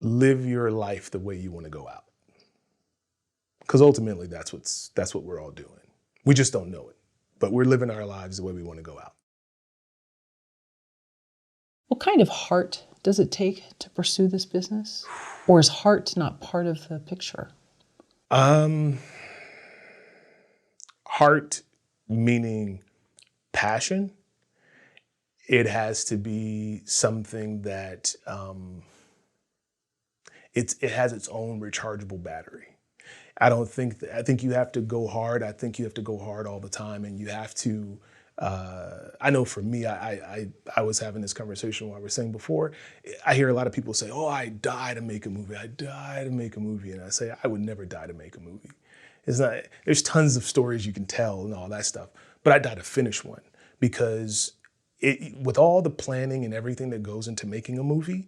live your life the way you want to go out. Because ultimately that's what we're all doing. We just don't know it, but we're living our lives the way we want to go out. What kind of heart does it take to pursue this business? Or is heart not part of the picture? Heart meaning passion. It has to be something that it has its own rechargeable battery. I think you have to go hard. I think you have to go hard all the time, and you have to. I know for me, I was having this conversation while we were saying before. I hear a lot of people say, "Oh, I die to make a movie. I die to make a movie," and I say, I would never die to make a movie. It's not. There's tons of stories you can tell and all that stuff, but I die to finish one because with all the planning and everything that goes into making a movie,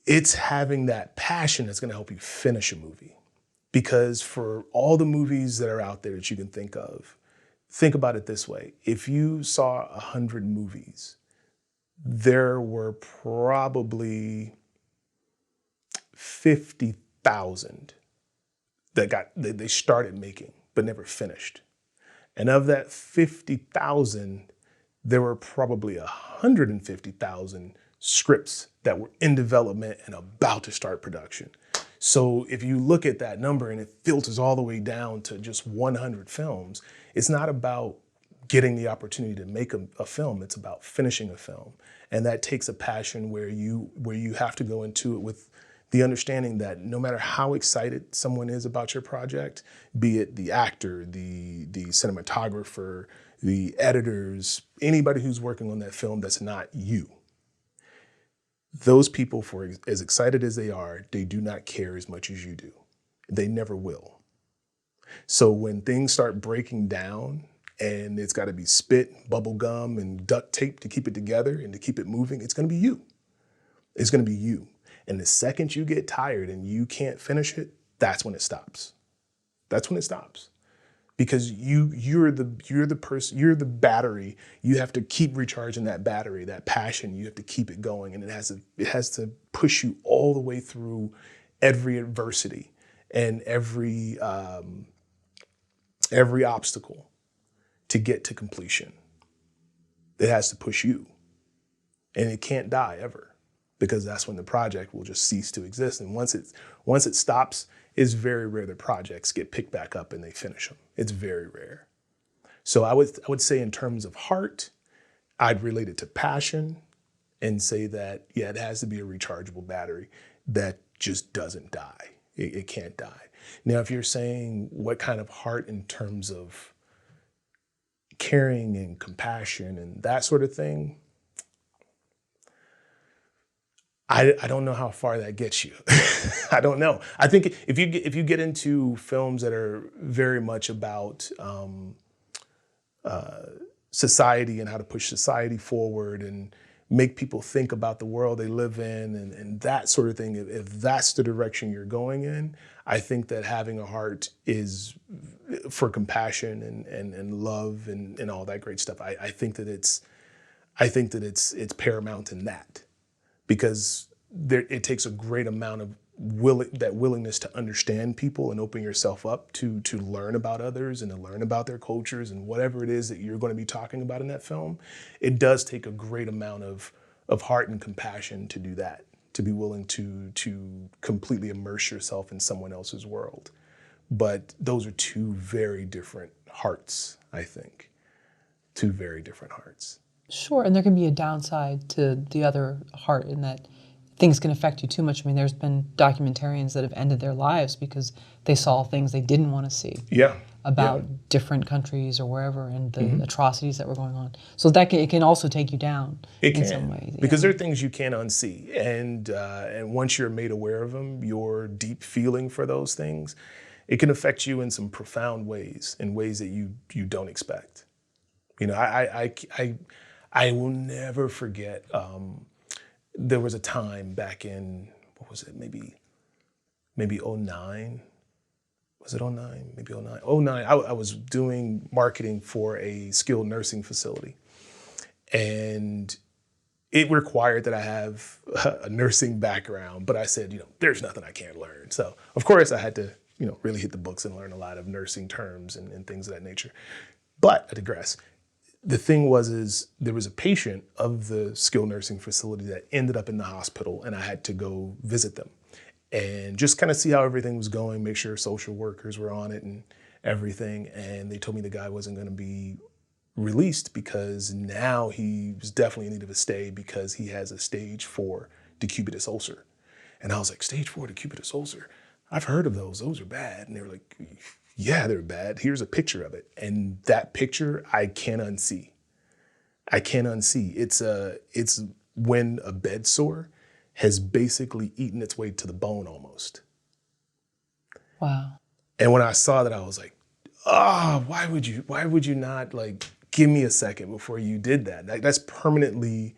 it's having that passion that's going to help you finish a movie. Because for all the movies that are out there that you can think of, think about it this way. If you saw 100 movies, there were probably 50,000 that they started making but never finished. And of that 50,000, there were probably 150,000 scripts that were in development and about to start production. So if you look at that number and it filters all the way down to just 100 films, it's not about getting the opportunity to make a film, it's about finishing a film. And that takes a passion where you have to go into it with the understanding that no matter how excited someone is about your project, be it the actor, the cinematographer, the editors, anybody who's working on that film that's not you, those people, for as excited as they are, they do not care as much as you do. They never will. So when things start breaking down and it's got to be spit, bubble gum, and duct tape to keep it together and to keep it moving, it's going to be you. It's going to be you. And the second you get tired and you can't finish it, that's when it stops. That's when it stops. Because you're the person, you're the battery. You have to keep recharging that battery, that passion. You have to keep it going, and it has to push you all the way through every adversity and every obstacle to get to completion. It has to push you, and it can't die ever, because that's when the project will just cease to exist. And once it stops, it's very rare that projects get picked back up and they finish them. It's very rare. So I would say in terms of heart, I'd relate it to passion and say that, yeah, it has to be a rechargeable battery that just doesn't die. It can't die. Now, if you're saying what kind of heart in terms of caring and compassion and that sort of thing, I don't know how far that gets you. I don't know. I think if you get into films that are very much about society and how to push society forward and make people think about the world they live in and that sort of thing, if that's the direction you're going in, I think that having a heart is for compassion and love and all that great stuff. I think that it's paramount in that. Because it takes a great amount of willingness to understand people and open yourself up to learn about others and to learn about their cultures and whatever it is that you're going to be talking about in that film. It does take a great amount of heart and compassion to do that, to be willing to completely immerse yourself in someone else's world. But those are two very different hearts, I think. Two very different hearts. Sure, and there can be a downside to the other heart in that things can affect you too much. I mean, there's been documentarians that have ended their lives because they saw things they didn't want to see about different countries or wherever and the atrocities that were going on. So it can also take you down in some ways. Because there are things you can't unsee. And once you're made aware of them, your deep feeling for those things, it can affect you in some profound ways, in ways that you don't expect. You know, I will never forget, there was a time back in, what was it, maybe 09? Was it 09? Maybe 09. 09, I was doing marketing for a skilled nursing facility. And it required that I have a nursing background, but I said, there's nothing I can't learn. So of course I had to, really hit the books and learn a lot of nursing terms and things of that nature. But I digress. The thing is there was a patient of the skilled nursing facility that ended up in the hospital, and I had to go visit them and just kind of see how everything was going, make sure social workers were on it and everything. And they told me the guy wasn't going to be released because now he was definitely in need of a stay because he has a stage 4 decubitus ulcer. And I was like, stage 4 decubitus ulcer? I've heard of those. Those are bad. And they were like, yeah, they're bad. Here's a picture of it. And that picture I can't unsee. I can't unsee. It's when a bed sore has basically eaten its way to the bone almost. Wow. And when I saw that, I was like, oh, why would you not like give me a second before you did that? Like, that's permanently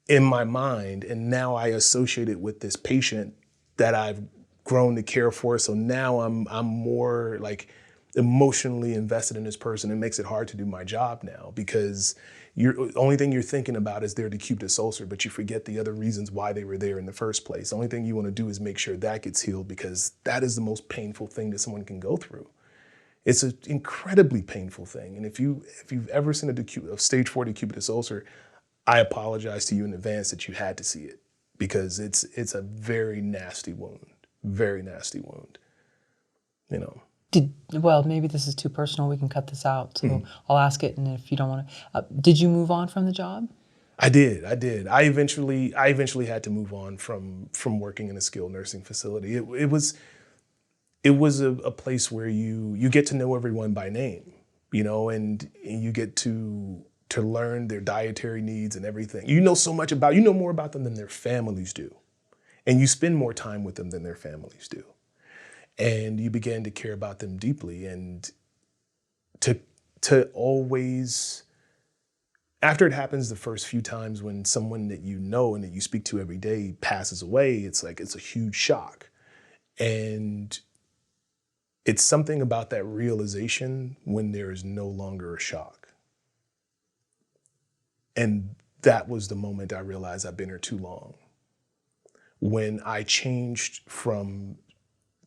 in my mind. And now I associate it with this patient that I've grown to care for. So now I'm more like emotionally invested in this person. It makes it hard to do my job now because the only thing you're thinking about is their decubitus ulcer, but you forget the other reasons why they were there in the first place. The only thing you want to do is make sure that gets healed because that is the most painful thing that someone can go through. It's an incredibly painful thing. And if you've ever seen a stage 4 decubitus ulcer, I apologize to you in advance that you had to see it because it's a very nasty wound, very nasty wound, Well, maybe this is too personal. We can cut this out. So I'll ask it. And if you don't want to, did you move on from the job? I did. I eventually had to move on from working in a skilled nursing facility. It was a place where you get to know everyone by name, and you get to learn their dietary needs and everything. You know more about them than their families do. And you spend more time with them than their families do. And you begin to care about them deeply, and to always, after it happens the first few times when someone that you know and that you speak to every day passes away, it's like it's a huge shock. And it's something about that realization when there is no longer a shock. And that was the moment I realized I've been here too long. When I changed from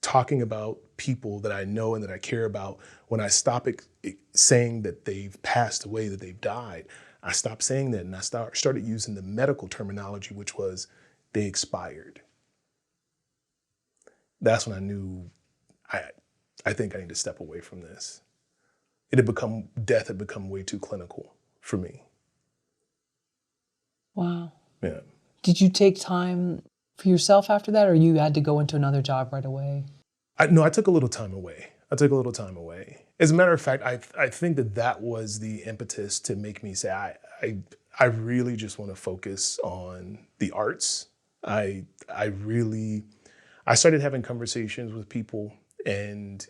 talking about people that I know and that I care about, when I stop saying that they've passed away, that they've died, I stopped saying that and I started using the medical terminology, which was they expired. That's when I knew I think I need to step away from this. Death had become way too clinical for me. Wow. Yeah. Did you take time for yourself after that, or you had to go into another job right away? No, I took a little time away. As a matter of fact, I think that was the impetus to make me say, I really just want to focus on the arts. I started having conversations with people, and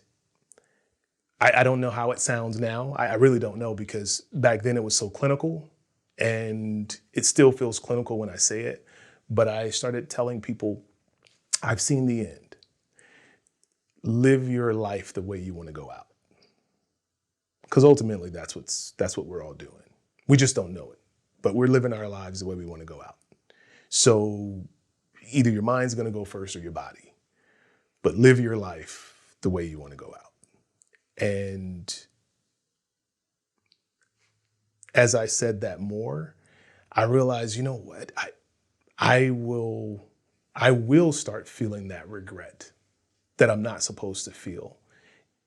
I don't know how it sounds now. I really don't know, because back then it was so clinical, and it still feels clinical when I say it. But I started telling people, I've seen the end. Live your life the way you want to go out. Because ultimately that's what we're all doing. We just don't know it, but we're living our lives the way we want to go out. So either your mind's going to go first or your body, but live your life the way you want to go out. And as I said that more, I realized, you know what, I will start feeling that regret that I'm not supposed to feel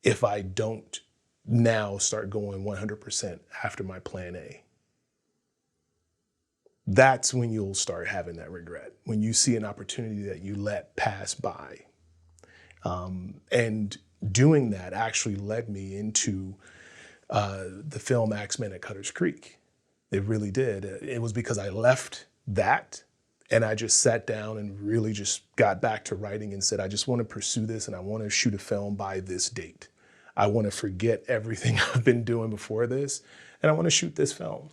if I don't now start going 100% after my plan A. That's when you'll start having that regret, when you see an opportunity that you let pass by. And doing that actually led me into the film Axeman at Cutter's Creek. It really did. It was because I left that and I just sat down and really just got back to writing and said, I just want to pursue this and I want to shoot a film by this date. I want to forget everything I've been doing before this and I want to shoot this film.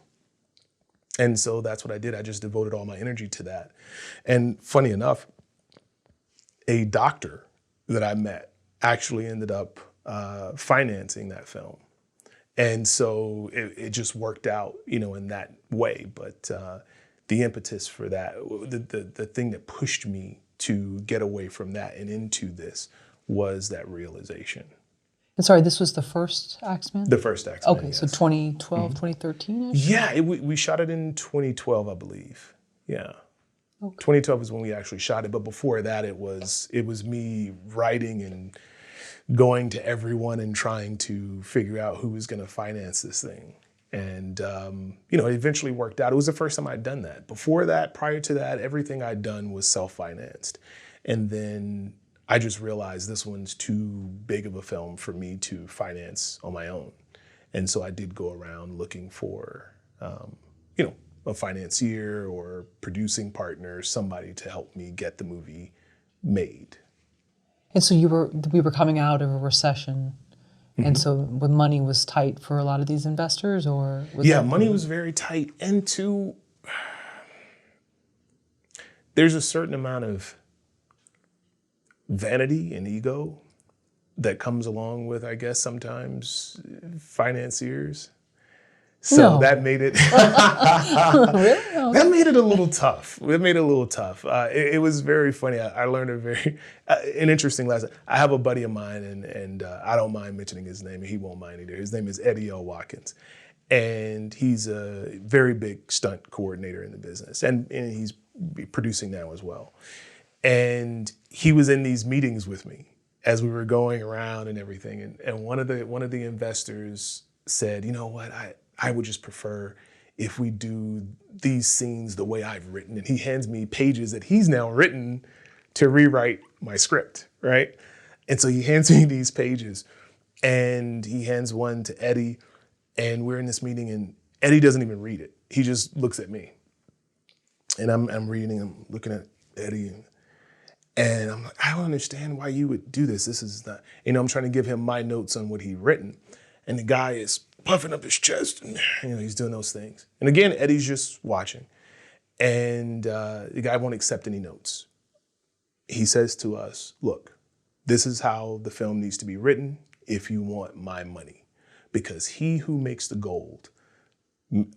And so that's what I did. I just devoted all my energy to that. And funny enough, a doctor that I met actually ended up financing that film. And so it just worked out, in that way. But the impetus for that, the thing that pushed me to get away from that and into this was that realization. And sorry, this was the first Axeman? The first Axeman, okay, yes. So 2012, 2013-ish? Yeah, we shot it in 2012, I believe. Yeah. Okay. 2012 is when we actually shot it, but before that it was me writing and going to everyone and trying to figure out who was going to finance this thing. And, it eventually worked out. It was the first time I'd done that. Before that, prior to that, everything I'd done was self-financed. And then I just realized this one's too big of a film for me to finance on my own. And so I did go around looking for, a financier or producing partner, somebody to help me get the movie made. And so we were coming out of a recession, and so the money was tight for a lot of these investors, or money was very tight, and there's a certain amount of vanity and ego that comes along with, I guess, sometimes financiers. So that made it Really? Oh. That made it a little tough. It was very funny. I learned an interesting lesson. I have a buddy of mine, and I don't mind mentioning his name, and he won't mind either. His name is Eddie L. Watkins, and he's a very big stunt coordinator in the business, and he's producing now as well. And he was in these meetings with me as we were going around and everything, and one of the investors said, "You know what, I would just prefer if we do these scenes the way I've written." And he hands me pages that he's now written to rewrite my script, right? And so he hands me these pages, and he hands one to Eddie, and we're in this meeting, and Eddie doesn't even read it. He just looks at me. And I'm reading, I'm looking at Eddie, and I'm like, I don't understand why you would do this. This is not, I'm trying to give him my notes on what he'd written. And the guy is puffing up his chest, and he's doing those things. And again, Eddie's just watching. And the guy won't accept any notes. He says to us, "Look, this is how the film needs to be written if you want my money. Because he who makes the gold,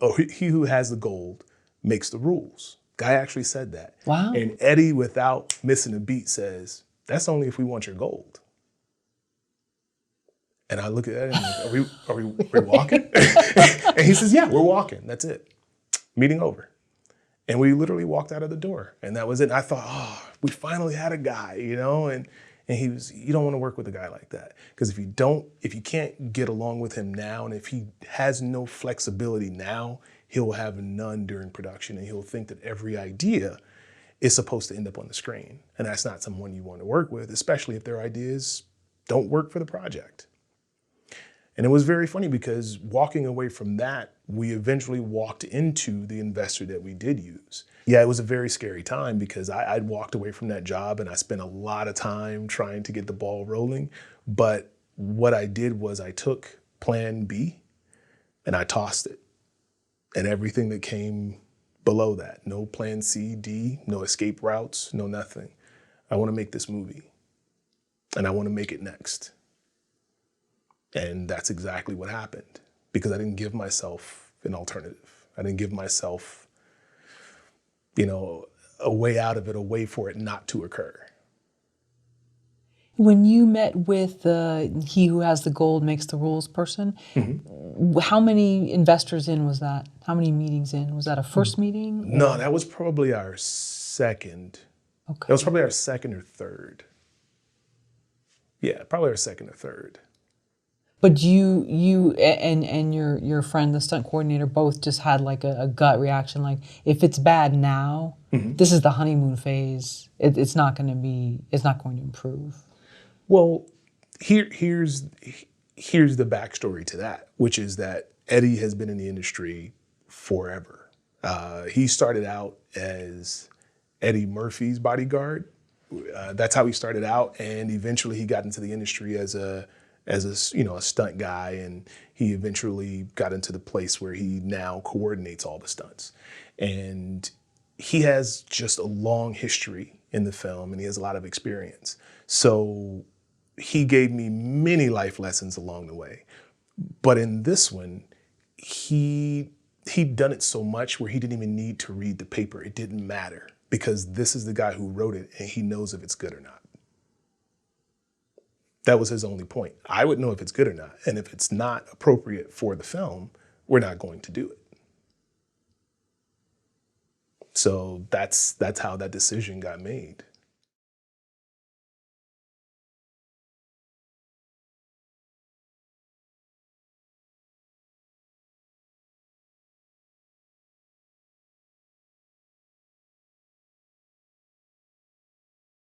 or he who has the gold, makes the rules." Guy actually said that. Wow. And Eddie, without missing a beat, says, "That's only if we want your gold." And I look at Eddie and I'm like, are we walking? And he says, "Yeah, we're walking. That's it. Meeting over." And we literally walked out of the door, and that was it. And I thought, oh, we finally had a guy, and he was, you don't want to work with a guy like that. Because if you can't get along with him now, and if he has no flexibility now, he'll have none during production, and he'll think that every idea is supposed to end up on the screen. And that's not someone you want to work with, especially if their ideas don't work for the project. And it was very funny because walking away from that, we eventually walked into the investor that we did use. Yeah, it was a very scary time because I'd walked away from that job and I spent a lot of time trying to get the ball rolling. But what I did was I took plan B and I tossed it. And everything that came below that, no plan C, D, no escape routes, no nothing. I want to make this movie and I want to make it next. And that's exactly what happened because I didn't give myself an alternative. I didn't give myself, a way out of it, a way for it not to occur. When you met with he who has the gold makes the rules person, how many investors in was that? How many meetings in? Was that a first meeting? No, that was probably our second. Okay. That was probably our second or third. Yeah, probably our second or third. But you and your friend, the stunt coordinator, both just had like a gut reaction, like if it's bad now, this is the honeymoon phase. It's not going to improve. Well, here's the backstory to that, which is that Eddie has been in the industry forever. He started out as Eddie Murphy's bodyguard. That's how he started out, and eventually he got into the industry as a stunt guy, and he eventually got into the place where he now coordinates all the stunts. And he has just a long history in the film, and he has a lot of experience. So he gave me many life lessons along the way. But in this one, he he'd done it so much where he didn't even need to read the paper. It didn't matter because this is the guy who wrote it and he knows if it's good or not. That was his only point. I would know if it's good or not. And if it's not appropriate for the film, we're not going to do it. So that's how that decision got made.